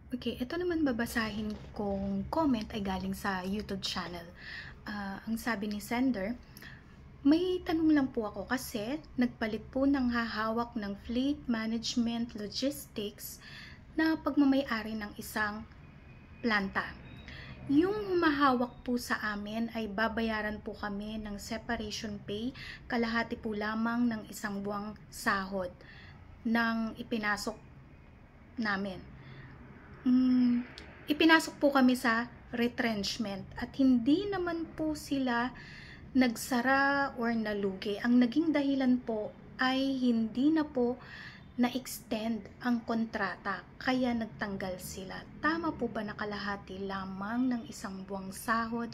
Okay, ito naman babasahin kong comment ay galing sa YouTube channel. Ang sabi ni sender, may tanong lang po ako kasi nagpalit po ng hahawak ng Fleet Management Logistics na pagmamay-ari ng isang planta. Yung humahawak po sa amin ay babayaran po kami ng separation pay, kalahati po lamang ng isang buwang sahod ng ipinasok namin. Ipinasok po kami sa retrenchment at hindi naman po sila nagsara or nalugi. Ang naging dahilan po ay hindi na po na-extend ang kontrata kaya nagtanggal sila. Tama po ba na kalahati lamang ng isang buwang sahod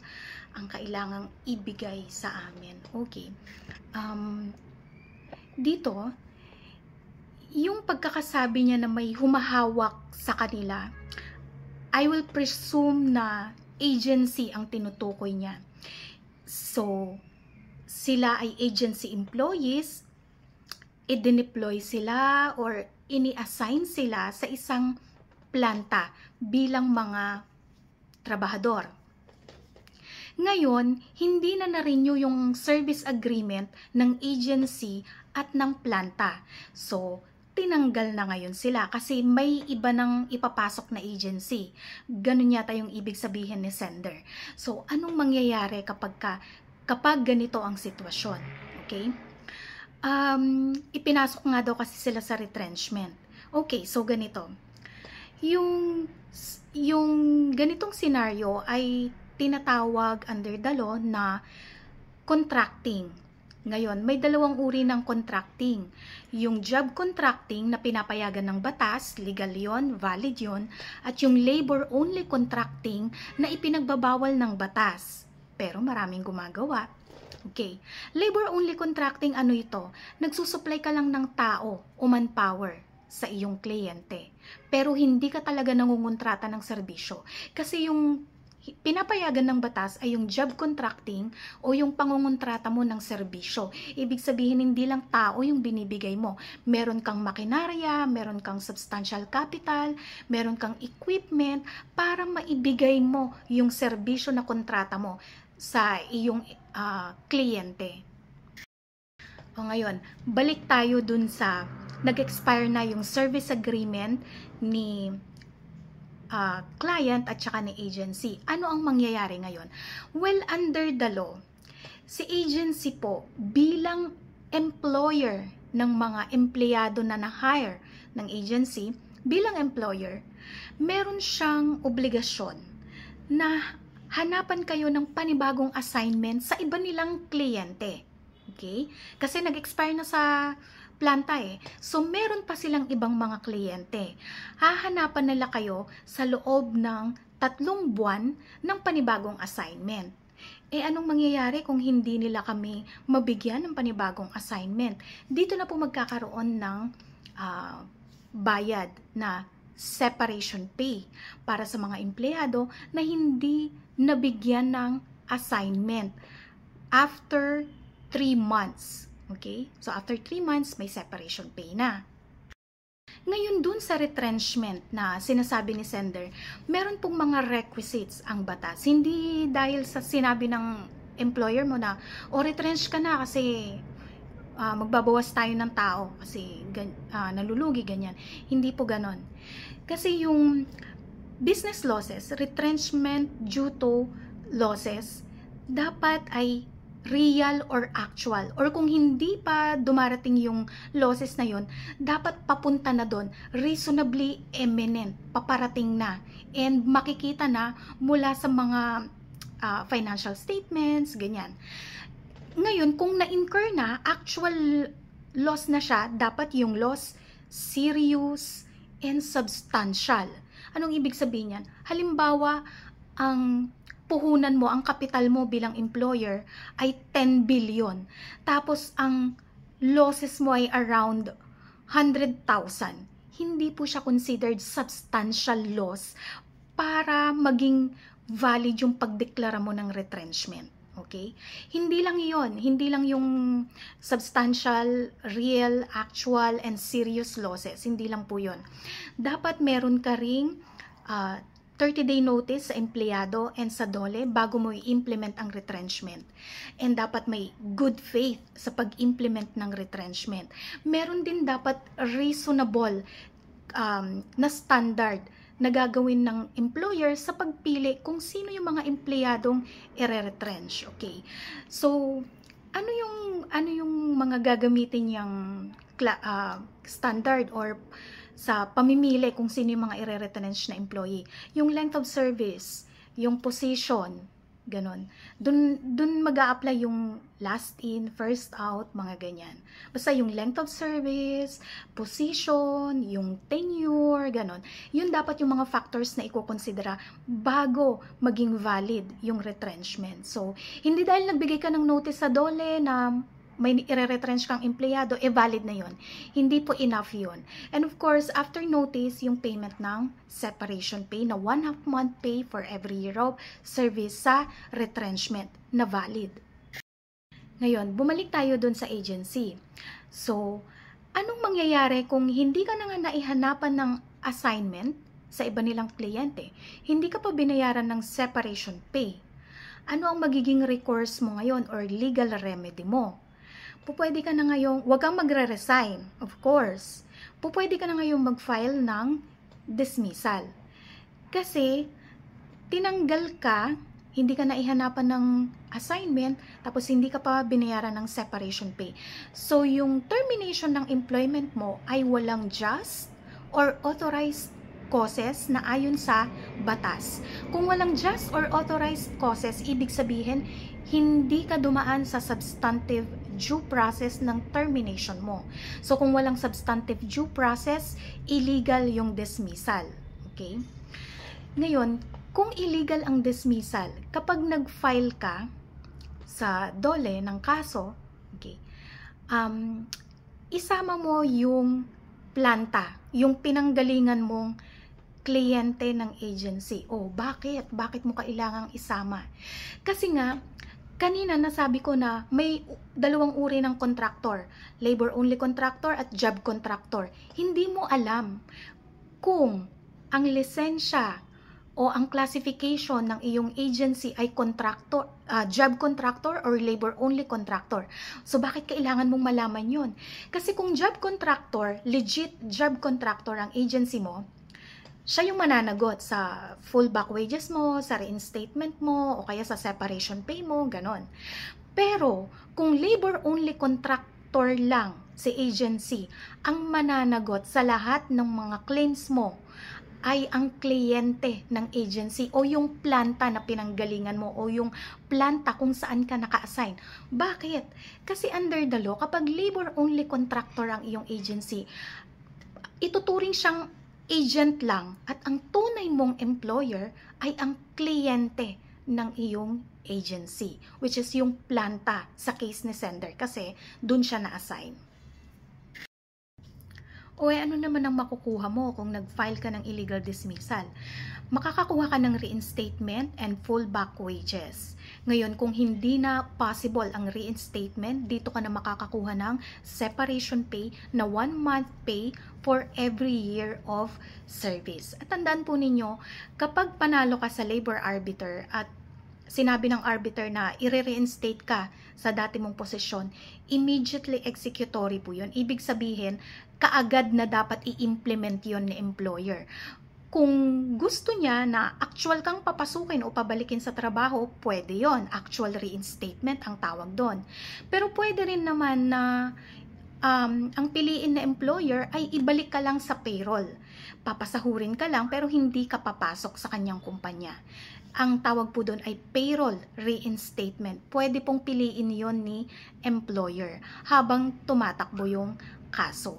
ang kailangang ibigay sa amin? Okay. Dito, yung pagkakasabi niya na may humahawak sa kanila, I will presume na agency ang tinutukoy niya. So, sila ay agency employees, i-deploy sila or ini-assign sila sa isang planta bilang mga trabahador. Ngayon, hindi na na-renew yung service agreement ng agency at ng planta. So, tinanggal na ngayon sila kasi may iba nang ipapasok na agency. Ganun yata yung ibig sabihin ni sender. So, anong mangyayari kapag ganito ang sitwasyon? Okay? Ipinasok nga daw kasi sila sa retrenchment. Okay, so ganito. Yung ganitong scenario ay tinatawag under the law na contracting. Ngayon, may dalawang uri ng contracting. Yung job contracting na pinapayagan ng batas, legal yon, valid yon, at yung labor-only contracting na ipinagbabawal ng batas. Pero maraming gumagawa. Okay. Labor-only contracting, ano ito? Nagsusupply ka lang ng tao o manpower sa iyong kliyente. Pero hindi ka talaga nangungontrata ng serbisyo. Kasi yung pinapayagan ng batas ay yung job contracting o yung pangungontrata mo ng serbisyo. Ibig sabihin, hindi lang tao yung binibigay mo. Meron kang makinarya, meron kang substantial capital, meron kang equipment para maibigay mo yung serbisyo na kontrata mo sa iyong kliyente. O ngayon, balik tayo dun sa nag-expire na yung service agreement ni client at saka ni agency. Ano ang mangyayari ngayon? Well, under the law, si agency po bilang employer ng mga empleyado na na-hire ng agency, bilang employer, meron siyang obligasyon na hanapan kayo ng panibagong assignment sa iba nilang kliyente. Okay? Kasi nag-expire na sa planta eh. So, meron pa silang ibang mga kliyente. Hahanapan nila kayo sa loob ng 3 buwan ng panibagong assignment. Anong mangyayari kung hindi nila kami mabigyan ng panibagong assignment? Dito na po magkakaroon ng bayad na separation pay para sa mga empleyado na hindi nabigyan ng assignment after 3 months. Okay? So, after 3 months, may separation pay na. Ngayon, dun sa retrenchment na sinasabi ni sender, meron pong mga requisites ang batas. Hindi dahil sa sinabi ng employer mo na, retrench ka na kasi magbabawas tayo ng tao kasi nalulugi, ganyan. Hindi po ganon. Kasi yung business losses, retrenchment due to losses, dapat ay real or actual, or kung hindi pa dumarating yung losses na yon, dapat papunta na doon, reasonably imminent, paparating na, and makikita na mula sa mga financial statements, ganyan. Ngayon, kung na-incur na, actual loss na siya, dapat yung loss serious and substantial. Anong ibig sabihin yan? Halimbawa, ang puhunan mo, ang kapital mo bilang employer ay 10 billion. Tapos ang losses mo ay around 100,000. Hindi po siya considered substantial loss para maging valid yung pagdeklara mo ng retrenchment. Okay? Hindi lang yon, hindi lang yung substantial, real, actual, and serious losses. Hindi lang po yon. Dapat meron ka ring 30-day notice sa empleyado and sa DOLE bago mo i-implement ang retrenchment. And dapat may good faith sa pag-implement ng retrenchment. Meron din dapat reasonable na standard na gagawin ng employer sa pagpili kung sino yung mga empleyadong i-retrench. Okay? So, ano yung mga gagamitin yung standard or sa pamimili kung sino yung mga i-retrench na employee? Yung length of service, yung position, ganon. Dun mag-a-apply yung last in, first out, mga ganyan. Basta yung length of service, position, yung tenure, ganon. Yun dapat yung mga factors na ikukonsidera bago maging valid yung retrenchment. So, hindi dahil nagbigay ka ng notice sa DOLE na may i-retrench kang empleyado, valid na yon. Hindi po enough yon. And of course, after notice, yung payment ng separation pay na 1/2 month pay for every year of service sa retrenchment na valid. Ngayon, bumalik tayo dun sa agency. So, anong mangyayari kung hindi ka na nga naihanapan ng assignment sa iba nilang kliyente? Hindi ka pa binayaran ng separation pay. Ano ang magiging recourse mo ngayon or legal remedy mo? Pupwede ka na ngayong, huwag kang magre-resign, of course. Pupwede ka na ngayong mag-file ng dismissal. Kasi, tinanggal ka, hindi ka naihanapan ng assignment, tapos hindi ka pa binayaran ng separation pay. So, yung termination ng employment mo ay walang just or authorized causes na ayon sa batas. Kung walang just or authorized causes, ibig sabihin, hindi ka dumaan sa substantive due process ng termination mo. So, kung walang substantive due process, illegal yung dismissal. Okay? Ngayon, kung illegal ang dismissal, kapag nag-file ka sa DOLE ng kaso, okay, isama mo yung planta, yung pinanggalingan mong kliyente ng agency. Oh, bakit? Bakit mo kailangang isama? Kasi nga, kanina nasabi ko na may dalawang uri ng contractor, labor-only contractor at job contractor. Hindi mo alam kung ang lisensya o ang classification ng iyong agency ay contractor, job contractor or labor-only contractor. So, bakit kailangan mong malaman yun? Kasi kung job contractor, legit job contractor ang agency mo, siya yung mananagot sa full back wages mo, sa reinstatement mo, o kaya sa separation pay mo, ganon. Pero, kung labor-only contractor lang si agency, ang mananagot sa lahat ng mga claims mo ay ang kliyente ng agency o yung planta na pinanggalingan mo o yung planta kung saan ka naka-assign. Bakit? Kasi under the law, kapag labor-only contractor ang iyong agency, ituturing siyang agent lang at ang tunay mong employer ay ang kliyente ng iyong agency, which is yung planta sa case ni sender kasi dun siya na-assign. O ano naman ang makukuha mo kung nag-file ka ng illegal dismissal? Makakakuha ka ng reinstatement and full back wages. Ngayon, kung hindi na possible ang reinstatement, dito ka na makakakuha ng separation pay na 1 month pay for every year of service. At tandaan po ninyo, kapag panalo ka sa labor arbiter at sinabi ng arbiter na i-reinstate ka sa dati mong posisyon, immediately executory po yun. Ibig sabihin, kaagad na dapat i-implement yon ni employer. Kung gusto niya na actual kang papasukin o pabalikin sa trabaho, pwede yon. Actual reinstatement ang tawag doon. Pero pwede rin naman na ang piliin na employer ay ibalik ka lang sa payroll. Papasahurin ka lang pero hindi ka papasok sa kanyang kumpanya. Ang tawag po doon ay payroll reinstatement. Pwede pong piliin yon ni employer habang tumatakbo yung kaso.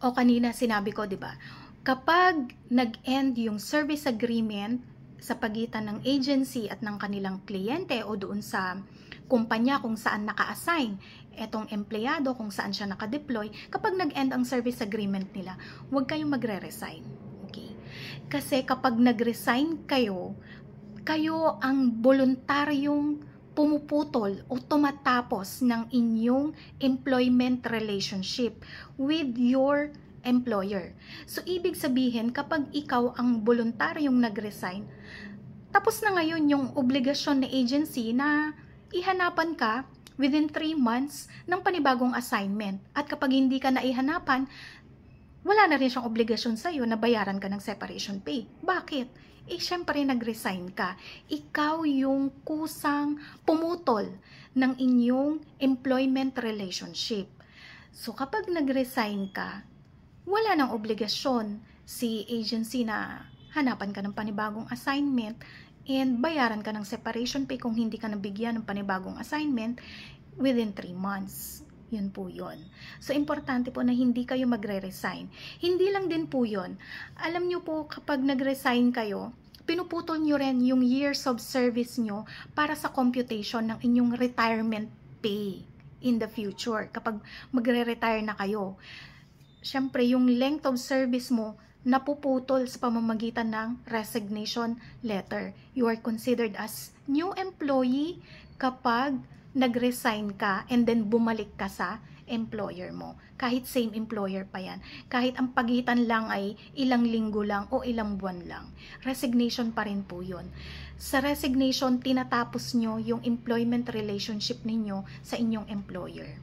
O kanina sinabi ko, 'di ba? Kapag nag-end yung service agreement sa pagitan ng agency at ng kanilang kliyente o doon sa kumpanya kung saan naka-assign etong empleyado, kung saan siya naka-deploy, kapag nag-end ang service agreement nila, huwag kayong magre-resign. Okay? Kasi kapag nag-resign kayo, kayo ang voluntaryong pumuputol o tumatapos ng inyong employment relationship with your employer. So, ibig sabihin, kapag ikaw ang voluntaryong nag-resign, tapos na ngayon yung obligasyon ng agency na ihanapan ka within 3 months ng panibagong assignment. At kapag hindi ka naihanapan, wala na rin siyang obligasyon sa'yo na bayaran ka ng separation pay. Bakit? Syempre nag-resign ka. Ikaw yung kusang pumutol ng inyong employment relationship. So, kapag nag-resign ka, wala nang obligasyon si agency na hanapan ka ng panibagong assignment and bayaran ka ng separation pay kung hindi ka nabigyan ng panibagong assignment within 3 months. Yun po yun. So, importante po na hindi kayo magre-resign. Hindi lang din po yun. Alam nyo po, kapag nag-resign kayo, pinuputol nyo rin yung years of service nyo para sa computation ng inyong retirement pay in the future. Kapag magre-retire na kayo, syempre, yung length of service mo, napuputol sa pamamagitan ng resignation letter. You are considered as new employee kapag nag-resign ka and then bumalik ka sa employer mo. Kahit same employer pa yan. Kahit ang pagitan lang ay ilang linggo lang o ilang buwan lang. Resignation pa rin po yun. Sa resignation, tinatapos nyo yung employment relationship ninyo sa inyong employer.